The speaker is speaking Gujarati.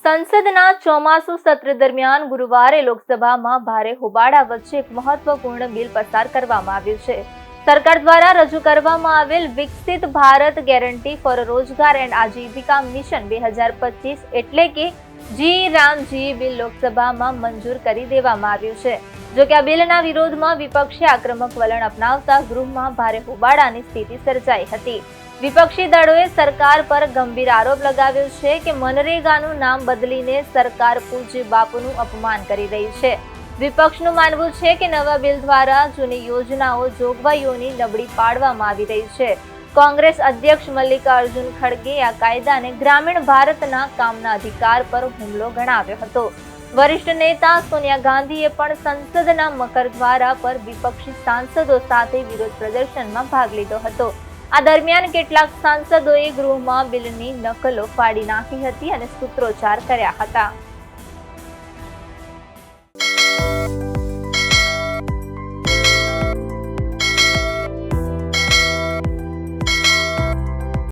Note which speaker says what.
Speaker 1: સંસદના ચોમાસુ સત્ર દરમિયાન ગુરુવારે લોકસભામાં ભારે હોબાળા વચ્ચે એક મહત્વપૂર્ણ બિલ પસાર કરવામાં આવ્યું છે. સરકાર દ્વારા રજૂ કરવામાં આવેલ વિકસિત ભારત ગેરંટી ફોર રોજગાર એન્ડ આજીવિકા મિશન 2025 એટલે કે GRAM-G બિલ લોકસભામાં મંજૂર કરી દેવામાં આવ્યું છે. જો કે આ બિલના વિરોધમાં વિપક્ષે આક્રમક વલણ અપનાવતા ગૃહમાં ભારે હોબાળાની સ્થિતિ સર્જાઈ હતી. વિપક્ષી દળોએ સરકાર પર ગંભીર આરોપ લગાવ્યો છે કે મનરેગાનું નામ બદલીને સરકાર પૂજ્ય બાપુનું અપમાન કરી રહી છે. વિપક્ષનું માનવું છે કે નવા બિલ દ્વારા જૂની યોજનાઓ જોગવાઈઓની નબળી પાડવામાં આવી રહી છે. કોંગ્રેસ અધ્યક્ષ મલ્લિકાર્જુન ખડગેએ આ કાયદાને ગ્રામીણ ભારતના કામના અધિકાર પર હુમલો ગણાવ્યો હતો. વરિષ્ઠ નેતા સોનિયા ગાંધીએ પણ સંસદના મકરદ્વારા પર વિપક્ષી સાંસદો સાથે વિરોધ પ્રદર્શનમાં ભાગ લીધો હતો. આ દરમિયાન કેટલાક સાંસદોએ ગૃહમાં બિલની નકલો ફાડી નાખી હતી અને સૂત્રોચ્ચાર કર્યા હતા.